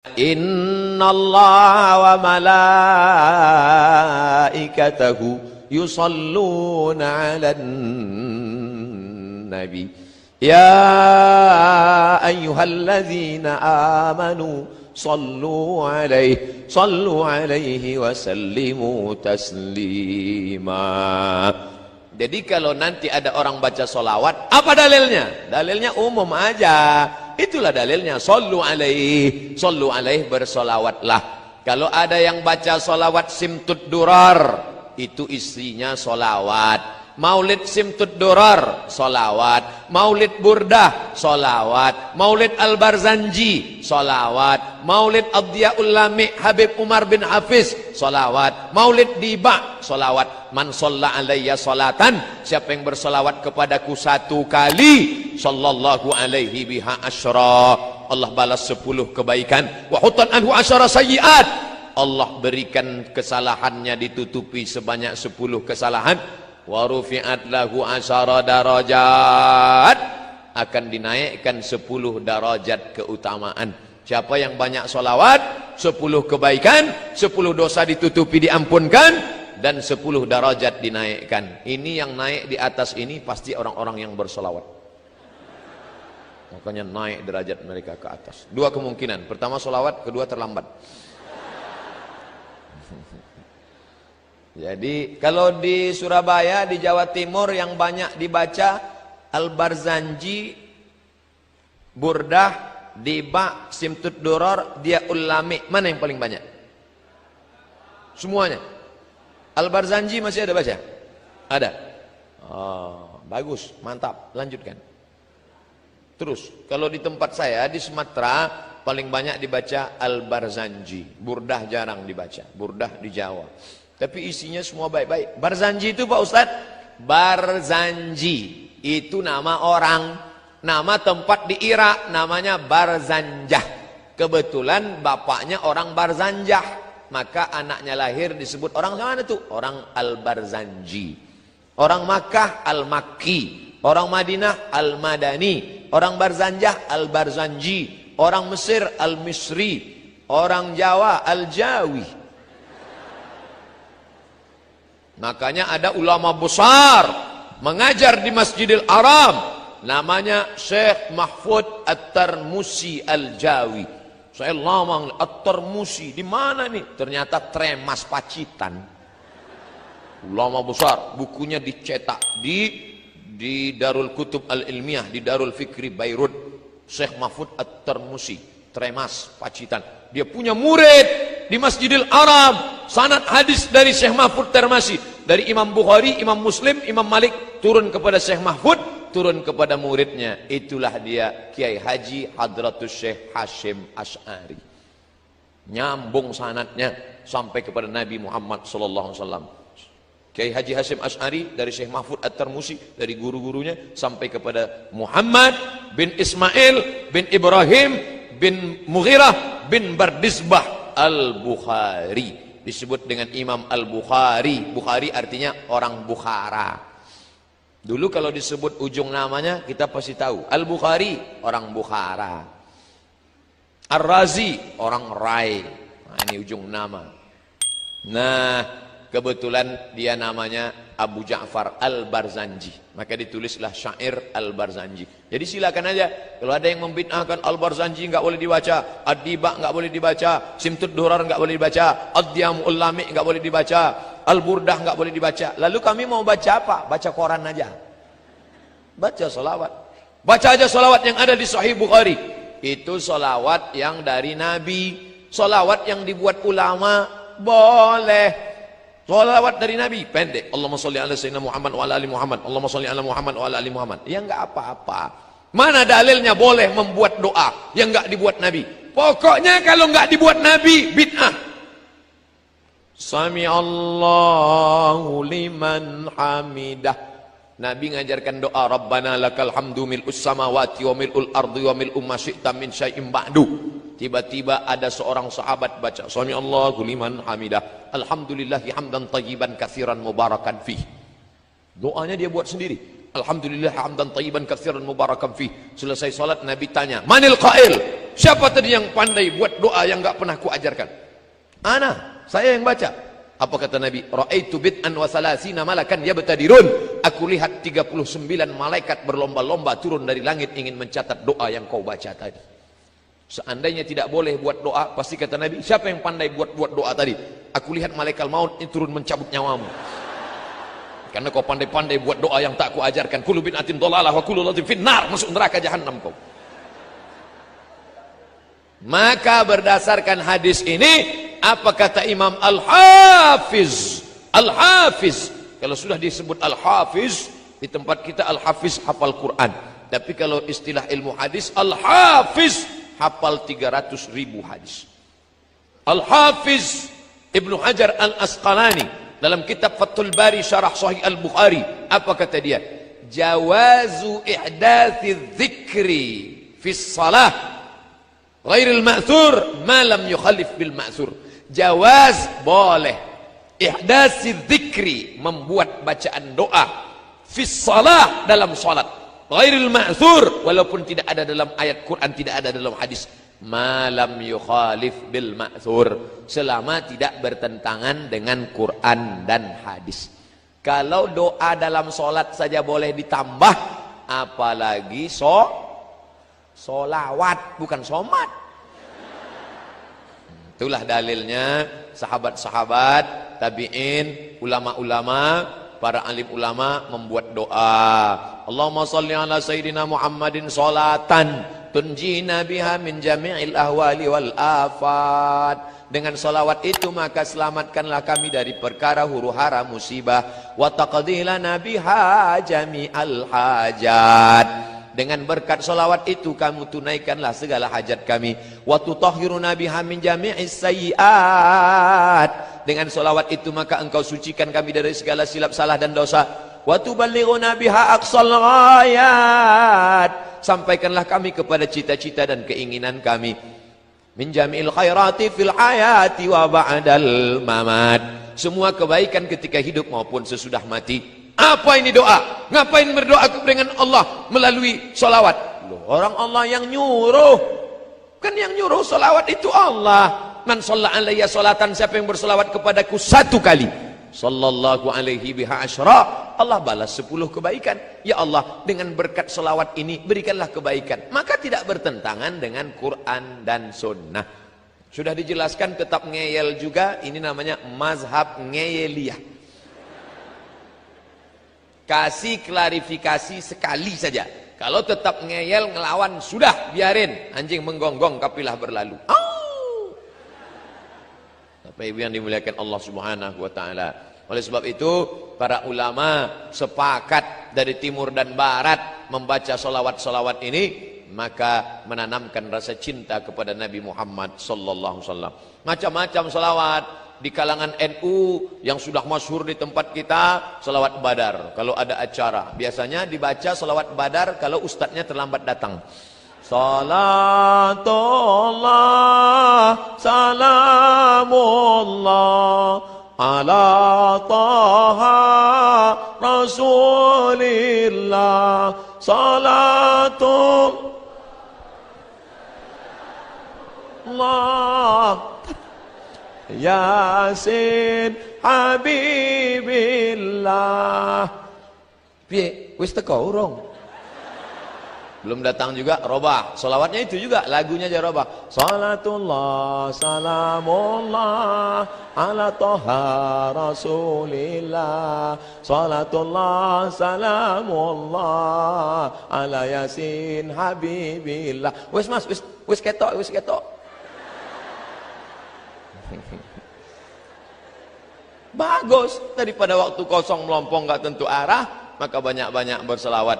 Inna Allah wa malaikatahu yusalluna ala nabi ya ayyuhalladzina amanu sallu alaihi wa sallimu taslima. Jadi kalau nanti ada orang baca solawat, apa dalilnya? Dalilnya umum aja. Itulah dalilnya. Sallu alaihi bersolawatlah. Kalau ada yang baca solawat simtud durar, itu isinya solawat. Maulid simtud durar, solawat. Maulid burdah, solawat. Maulid al-barzanji, solawat. Maulid ad-diyaul lami Habib Umar bin Hafiz, solawat. Maulid diba, solawat. Man sholla alayya solatan, siapa yang bersolawat kepadaku satu kali, sallallahu alaihi biha asyra, Allah balas 10 kebaikan. Wa hutan anhu asyara sayyiat, Allah berikan kesalahannya ditutupi sebanyak 10 kesalahan. Wa rufi'at lahu asyara darajat, akan dinaikkan 10 darajat keutamaan. Siapa yang banyak solawat, 10 kebaikan, 10 dosa ditutupi diampunkan, dan 10 darajat dinaikkan. Ini yang naik di atas ini pasti orang-orang yang bersolawat. Makanya naik derajat mereka ke atas. 2 kemungkinan. Pertama solawat, kedua terlambat. Jadi kalau di Surabaya, di Jawa Timur yang banyak dibaca Al-Barzanji, Burdah, Diba, Simtud Duror, Diyaul Lami, mana yang paling banyak? Semuanya. Al-Barzanji masih ada baca? Ada. Oh, bagus, mantap, lanjutkan. Terus, kalau di tempat saya di Sumatera paling banyak dibaca Al-Barzanji. Burdah jarang dibaca, Burdah di Jawa. Tapi isinya semua baik-baik. Barzanji itu Pak Ustadz, Barzanji itu nama orang, nama tempat di Irak namanya Barzanjah. Kebetulan bapaknya orang Barzanjah, maka anaknya lahir disebut orang mana tuh? Orang Al-Barzanji. Orang Makkah Al-Makki, orang Madinah Al-Madani, orang Barzanjah Al-Barzanji, orang Mesir Al-Misri, orang Jawa Al-Jawi. Makanya ada ulama besar mengajar di Masjidil Haram, namanya Syekh Mahfud At-Tarmusi Al-Jawi. Saya lama At-Tarmusi di mana nih? Ternyata Tremas Pacitan. Ulama besar, bukunya dicetak di Darul Kutub Al-Ilmiah, di Darul Fikri Beirut. Syekh Mahfud At-Tarmusi, Tremas Pacitan. Dia punya murid di Masjidil Haram, sanad hadis dari Syekh Mahfud Tarmusi, dari Imam Bukhari, Imam Muslim, Imam Malik, turun kepada Syekh Mahfud, turun kepada muridnya. Itulah dia Kiai Haji Hadratus Syekh Hashim Asy'ari. Nyambung sanadnya sampai kepada Nabi Muhammad SAW. Kiai Haji Hashim Asy'ari dari Syekh Mahfud At-Tarmusi, dari guru-gurunya sampai kepada Muhammad bin Ismail bin Ibrahim bin Mughirah bin Bardisbah Al-Bukhari, disebut dengan Imam Al-Bukhari. Bukhari artinya orang Bukhara. Dulu kalau disebut ujung namanya kita pasti tahu. Al-Bukhari orang Bukhara, Ar-Razi orang Rai. Nah, ini ujung nama. Nah, kebetulan dia namanya Abu Ja'far Al-Barzanji, maka ditulislah syair Al-Barzanji. Jadi silakan aja, kalau ada yang membid'ahkan Al-Barzanji nggak boleh dibaca, Ad-Diba nggak boleh dibaca, Simtud Durar nggak boleh dibaca, Ad-Diyamul Lami nggak boleh dibaca, Al-Burdah nggak boleh dibaca. Lalu kami mau baca apa? Baca Quran aja, baca solawat, baca aja solawat yang ada di Sahih Bukhari. Itu solawat yang dari Nabi. Solawat yang dibuat ulama boleh. Salawat dari Nabi pendek, Allahumma sholli ala sayyidina Muhammad wa ala ali Muhammad, Allahumma sholli ala Muhammad wa ala ali Muhammad. Ya enggak apa-apa. Mana dalilnya boleh membuat doa yang enggak dibuat Nabi? Pokoknya kalau enggak dibuat Nabi bid'ah. Sami Allahu liman hamidah. Nabi ngajarkan doa, Rabbana lakal hamdu mil'us samawati wa mil'ul ardi wa mil'u ma syi'ta min syai'in ba'du. Tiba-tiba ada seorang sahabat baca Sami Allahu liman hamidah, alhamdulillahi hamdan tayyiban katsiran mubarakan fih. Doanya dia buat sendiri. Alhamdulillah hamdan tayyiban katsiran mubarakan fih. Selesai salat Nabi tanya, "Manil qail?" Siapa tadi yang pandai buat doa yang enggak pernah kuajarkan? Saya yang baca. Apa kata Nabi? Ra'aitu bid'an wa salasina malakan yabtadirun. Aku lihat 39 malaikat berlomba-lomba turun dari langit ingin mencatat doa yang kau baca tadi. Seandainya tidak boleh buat doa, pasti kata Nabi, siapa yang pandai buat doa tadi? Aku lihat malaikat maut ini turun mencabut nyawamu. Karena kau pandai-pandai buat doa yang tak kuajarkan. Kullu bid'atin dhalalah wa kullu dhalatin finnar. Masuk neraka jahanam kau. Maka berdasarkan hadis ini, apa kata Imam Al-Hafiz? Al-Hafiz. Kalau sudah disebut Al-Hafiz, di tempat kita Al-Hafiz hafal Quran. Tapi kalau istilah ilmu hadis, Al-Hafiz hafal 300.000 hadis. Al-Hafiz Ibnu Hajar Al-Asqalani dalam kitab Fathul Bari Syarah Sahih Al-Bukhari, apa kata dia? Jawazu ihdathi dzikri fi shalah ghairil ma'thur ma lam yukhalif bil ma'thur. Jawaz boleh ihdathi dzikri, membuat bacaan doa fi shalah, dalam salat, ghairil ma'thur, walaupun tidak ada dalam ayat Quran, tidak ada dalam hadis, malam yukhalif bil ma'thur, selama tidak bertentangan dengan Quran dan hadis. Kalau doa dalam solat saja boleh ditambah, apalagi solawat, bukan somat. Itulah dalilnya sahabat-sahabat, tabi'in, ulama-ulama, para alim ulama membuat doa. Allahumma salli ala sayyidina Muhammadin salatan tunjina biha min jami'il ahwali wal afat. Dengan salawat itu maka selamatkanlah kami dari perkara huru-hara musibah. Wa taqdi lana biha jami'al hajat. Dengan berkat salawat itu kamu tunaikanlah segala hajat kami. Wa tutahhiruna biha min jami'is sayyi'at. Dengan salawat itu maka engkau sucikan kami dari segala silap salah dan dosa. Wa tuballighuna biha aqsal ghayat. Sampaikanlah kami kepada cita-cita dan keinginan kami. Min jami'il khairati fil hayati wa ba'dal mamat. Semua kebaikan ketika hidup maupun sesudah mati. Apa ini doa? Ngapain berdoa dengan Allah melalui salawat? Loh, orang Allah yang nyuruh. Kan yang nyuruh salawat itu Allah. Man shalla alayya salatan, siapa yang bersalawat kepadaku 1 kali, sallallahu alaihi biha asyra, Allah balas 10 kebaikan. Ya Allah, dengan berkat salawat ini berikanlah kebaikan. Maka tidak bertentangan dengan Quran dan Sunnah. Sudah dijelaskan, tetap ngeyel juga. Ini namanya mazhab ngeyeliyah. Kasih klarifikasi sekali saja. Kalau tetap ngeyel ngelawan, sudah biarin. Anjing menggonggong kapilah berlalu. Bapak Ibu yang dimuliakan Allah Subhanahu wa taala. Oleh sebab itu, para ulama sepakat dari timur dan barat membaca salawat-salawat ini, maka menanamkan rasa cinta kepada Nabi Muhammad sallallahu alaihi wasallam. Macam-macam salawat di kalangan NU yang sudah masyhur di tempat kita, salawat Badar. Kalau ada acara, biasanya dibaca salawat Badar kalau ustadznya terlambat datang. Salatullah salamullah ala taha rasulillah salatullah yasin habibillah. Piye wis teko urung? Belum datang juga, robah. Salawatnya itu juga, lagunya aja robah. Salatullah, salamullah, ala toha rasulillah. Salatullah, salamullah, ala yasin habibillah. Wis mas, wis ketok, wis ketok. Bagus, daripada waktu kosong melompong gak tentu arah, maka banyak-banyak berselawat